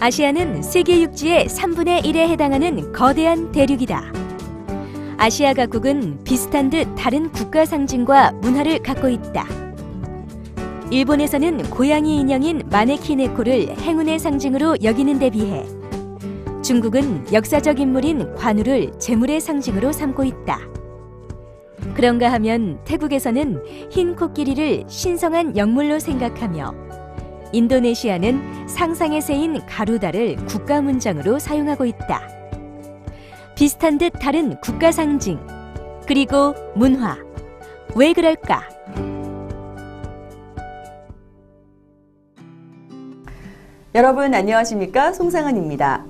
아시아는 세계 육지의 3분의 1에 해당하는 거대한 대륙이다. 아시아 각국은 비슷한 듯 다른 국가 상징과 문화를 갖고 있다. 일본에서는 고양이 인형인 마네키네코를 행운의 상징으로 여기는 데 비해 중국은 역사적 인물인 관우를 재물의 상징으로 삼고 있다. 그런가 하면 태국에서는 흰 코끼리를 신성한 영물로 생각하며 인도네시아는 상상의 새인 가루다를 국가 문장으로 사용하고 있다. 비슷한 듯 다른 국가 상징, 그리고 문화. 왜 그럴까? 여러분 안녕하십니까? 송상은입니다.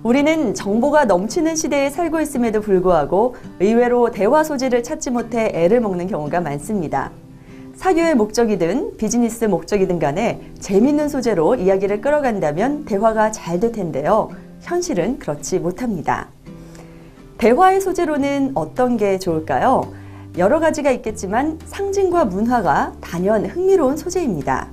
우리는 정보가 넘치는 시대에 살고 있음에도 불구하고 의외로 대화 소재를 찾지 못해 애를 먹는 경우가 많습니다. 사교의 목적이든 비즈니스 목적이든 간에 재밌는 소재로 이야기를 끌어간다면 대화가 잘 될 텐데요. 현실은 그렇지 못합니다. 대화의 소재로는 어떤 게 좋을까요? 여러 가지가 있겠지만 상징과 문화가 단연 흥미로운 소재입니다.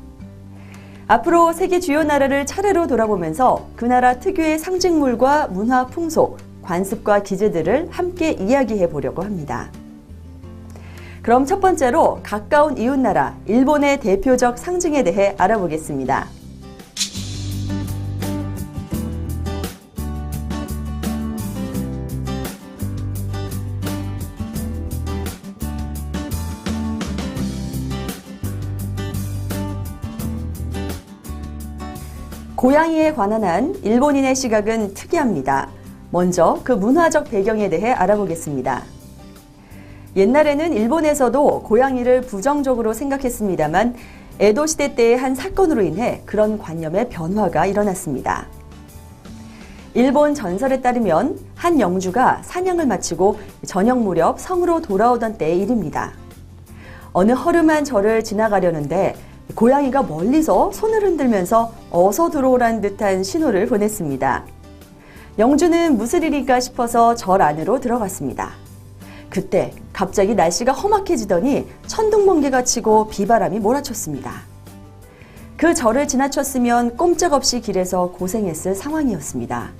앞으로 세계 주요 나라를 차례로 돌아보면서 그 나라 특유의 상징물과 문화 풍속, 관습과 기제들을 함께 이야기해 보려고 합니다. 그럼 첫 번째로 가까운 이웃나라 일본의 대표적 상징에 대해 알아보겠습니다. 고양이에 관한 한 일본인의 시각은 특이합니다. 먼저 그 문화적 배경에 대해 알아보겠습니다. 옛날에는 일본에서도 고양이를 부정적으로 생각했습니다만 에도 시대 때의 한 사건으로 인해 그런 관념의 변화가 일어났습니다. 일본 전설에 따르면 한 영주가 사냥을 마치고 저녁 무렵 성으로 돌아오던 때의 일입니다. 어느 허름한 절을 지나가려는데 고양이가 멀리서 손을 흔들면서 어서 들어오란 듯한 신호를 보냈습니다. 영주는 무슨 일일까 싶어서 절 안으로 들어갔습니다. 그때 갑자기 날씨가 험악해지더니 천둥번개가 치고 비바람이 몰아쳤습니다. 그 절을 지나쳤으면 꼼짝없이 길에서 고생했을 상황이었습니다.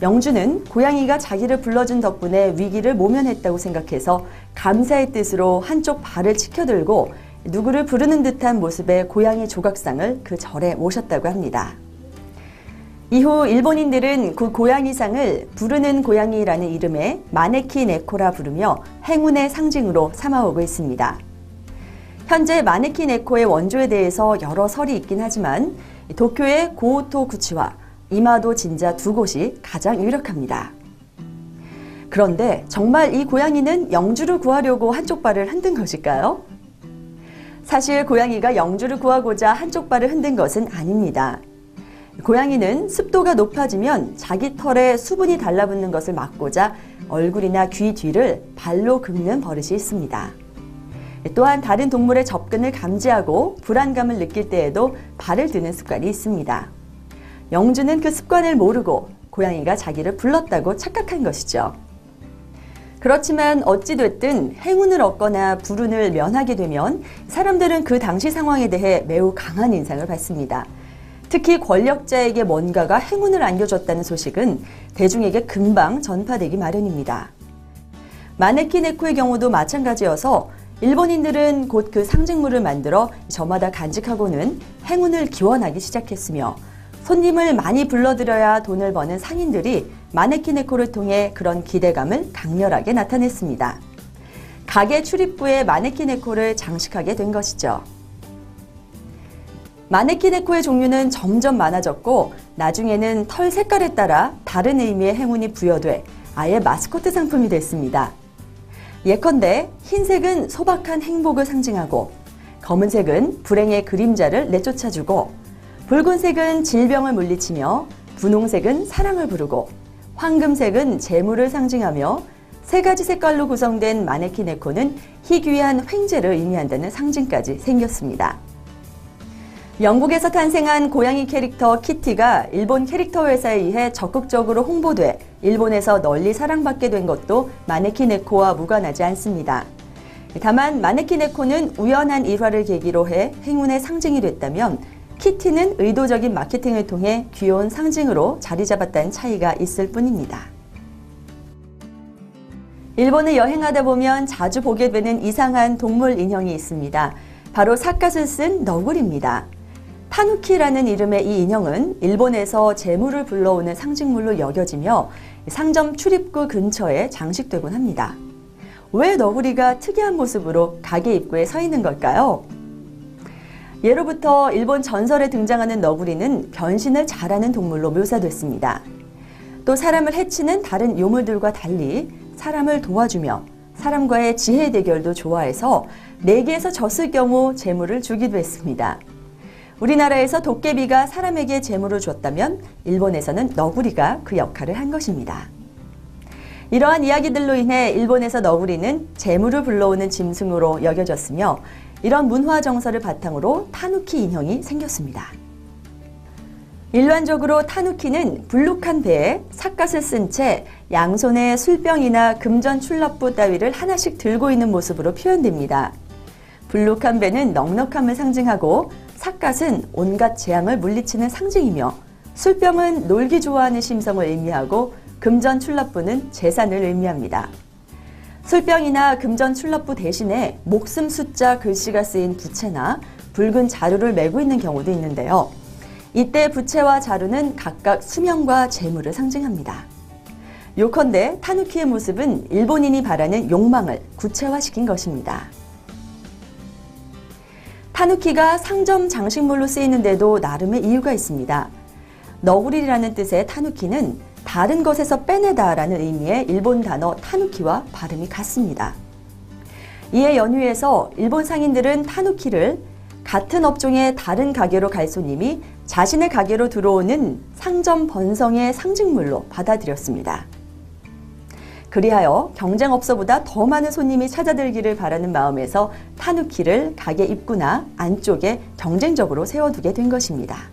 영주는 고양이가 자기를 불러준 덕분에 위기를 모면했다고 생각해서 감사의 뜻으로 한쪽 발을 치켜들고 누구를 부르는 듯한 모습의 고양이 조각상을 그 절에 모셨다고 합니다. 이후 일본인들은 그 고양이상을 부르는 고양이라는 이름의 마네키네코라 부르며 행운의 상징으로 삼아오고 있습니다. 현재 마네키네코의 원조에 대해서 여러 설이 있긴 하지만 도쿄의 고오토 구치와 이마도 진자 두 곳이 가장 유력합니다. 그런데 정말 이 고양이는 영주를 구하려고 한쪽 발을 흔든 것일까요? 사실 고양이가 영주를 구하고자 한쪽 발을 흔든 것은 아닙니다. 고양이는 습도가 높아지면 자기 털에 수분이 달라붙는 것을 막고자 얼굴이나 귀 뒤를 발로 긁는 버릇이 있습니다. 또한 다른 동물의 접근을 감지하고 불안감을 느낄 때에도 발을 드는 습관이 있습니다. 영주는 그 습관을 모르고 고양이가 자기를 불렀다고 착각한 것이죠. 그렇지만 어찌됐든 행운을 얻거나 불운을 면하게 되면 사람들은 그 당시 상황에 대해 매우 강한 인상을 받습니다. 특히 권력자에게 뭔가가 행운을 안겨줬다는 소식은 대중에게 금방 전파되기 마련입니다. 마네키네코의 경우도 마찬가지여서 일본인들은 곧 그 상징물을 만들어 저마다 간직하고는 행운을 기원하기 시작했으며 손님을 많이 불러들여야 돈을 버는 상인들이 마네키네코를 통해 그런 기대감을 강렬하게 나타냈습니다. 가게 출입구에 마네키네코를 장식하게 된 것이죠. 마네키네코의 종류는 점점 많아졌고 나중에는 털 색깔에 따라 다른 의미의 행운이 부여돼 아예 마스코트 상품이 됐습니다. 예컨대 흰색은 소박한 행복을 상징하고 검은색은 불행의 그림자를 내쫓아주고 붉은색은 질병을 물리치며 분홍색은 사랑을 부르고 황금색은 재물을 상징하며 세 가지 색깔로 구성된 마네키네코는 희귀한 횡재를 의미한다는 상징까지 생겼습니다. 영국에서 탄생한 고양이 캐릭터 키티가 일본 캐릭터 회사에 의해 적극적으로 홍보돼 일본에서 널리 사랑받게 된 것도 마네키네코와 무관하지 않습니다. 다만 마네키네코는 우연한 일화를 계기로 해 행운의 상징이 됐다면 키티는 의도적인 마케팅을 통해 귀여운 상징으로 자리 잡았다는 차이가 있을 뿐입니다. 일본을 여행하다 보면 자주 보게 되는 이상한 동물 인형이 있습니다. 바로 삿갓을 쓴 너구리입니다. 타누키라는 이름의 이 인형은 일본에서 재물을 불러오는 상징물로 여겨지며 상점 출입구 근처에 장식되곤 합니다. 왜 너구리가 특이한 모습으로 가게 입구에 서 있는 걸까요? 예로부터 일본 전설에 등장하는 너구리는 변신을 잘하는 동물로 묘사됐습니다. 또 사람을 해치는 다른 요물들과 달리 사람을 도와주며 사람과의 지혜 대결도 좋아해서 내기에서 졌을 경우 재물을 주기도 했습니다. 우리나라에서 도깨비가 사람에게 재물을 줬다면 일본에서는 너구리가 그 역할을 한 것입니다. 이러한 이야기들로 인해 일본에서 너구리는 재물을 불러오는 짐승으로 여겨졌으며 이런 문화 정서를 바탕으로 타누키 인형이 생겼습니다. 일반적으로 타누키는 불룩한 배에 삿갓을 쓴 채 양손에 술병이나 금전 출납부 따위를 하나씩 들고 있는 모습으로 표현됩니다. 불룩한 배는 넉넉함을 상징하고 삿갓은 온갖 재앙을 물리치는 상징이며 술병은 놀기 좋아하는 심성을 의미하고 금전 출납부는 재산을 의미합니다. 술병이나 금전 출납부 대신에 목숨 숫자 글씨가 쓰인 부채나 붉은 자루를 메고 있는 경우도 있는데요. 이때 부채와 자루는 각각 수명과 재물을 상징합니다. 요컨대 타누키의 모습은 일본인이 바라는 욕망을 구체화시킨 것입니다. 타누키가 상점 장식물로 쓰이는데도 나름의 이유가 있습니다. 너구리라는 뜻의 타누키는 다른 것에서 빼내다 라는 의미의 일본 단어 타누키와 발음이 같습니다. 이에 연유해서 일본 상인들은 타누키를 같은 업종의 다른 가게로 갈 손님이 자신의 가게로 들어오는 상점 번성의 상징물로 받아들였습니다. 그리하여 경쟁업소보다 더 많은 손님이 찾아들기를 바라는 마음에서 타누키를 가게 입구나 안쪽에 경쟁적으로 세워두게 된 것입니다.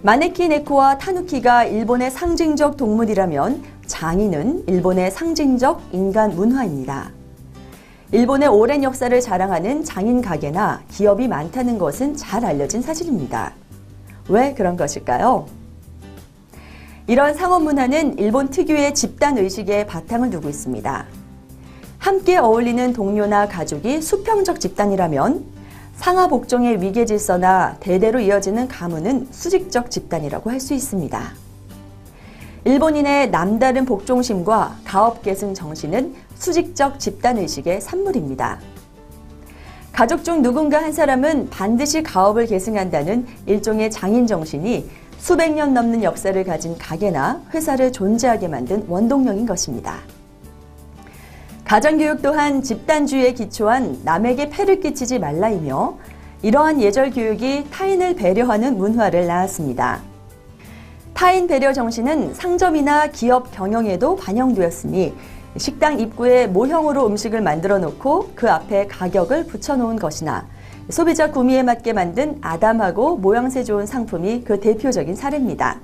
마네키 네코와 타누키가 일본의 상징적 동물이라면 장인은 일본의 상징적 인간 문화입니다. 일본의 오랜 역사를 자랑하는 장인 가게나 기업이 많다는 것은 잘 알려진 사실입니다. 왜 그런 것일까요? 이런 상업 문화는 일본 특유의 집단 의식에 바탕을 두고 있습니다. 함께 어울리는 동료나 가족이 수평적 집단이라면 상하 복종의 위계 질서나 대대로 이어지는 가문은 수직적 집단이라고 할 수 있습니다. 일본인의 남다른 복종심과 가업 계승 정신은 수직적 집단 의식의 산물입니다. 가족 중 누군가 한 사람은 반드시 가업을 계승한다는 일종의 장인 정신이 수백 년 넘는 역사를 가진 가게나 회사를 존재하게 만든 원동력인 것입니다. 가정교육 또한 집단주의에 기초한 남에게 폐를 끼치지 말라이며 이러한 예절 교육이 타인을 배려하는 문화를 낳았습니다. 타인 배려 정신은 상점이나 기업 경영에도 반영되었으니 식당 입구에 모형으로 음식을 만들어 놓고 그 앞에 가격을 붙여놓은 것이나 소비자 구미에 맞게 만든 아담하고 모양새 좋은 상품이 그 대표적인 사례입니다.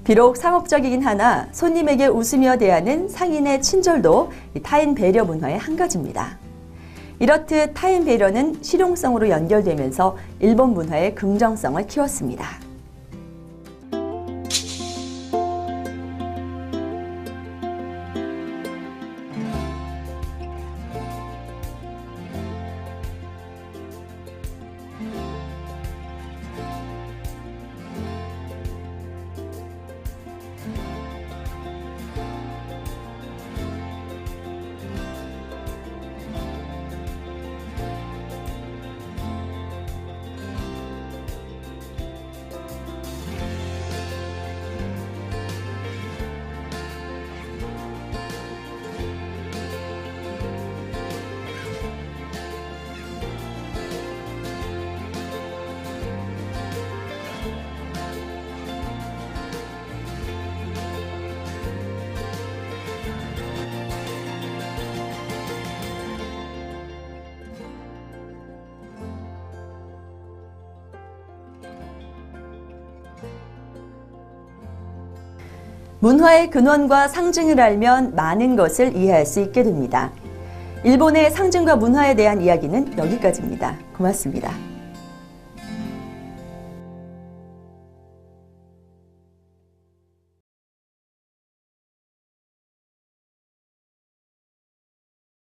비록 상업적이긴 하나 손님에게 웃으며 대하는 상인의 친절도 타인 배려 문화의 한 가지입니다. 이렇듯 타인 배려는 실용성으로 연결되면서 일본 문화의 긍정성을 키웠습니다. 문화의 근원과 상징을 알면 많은 것을 이해할 수 있게 됩니다. 일본의 상징과 문화에 대한 이야기는 여기까지입니다. 고맙습니다.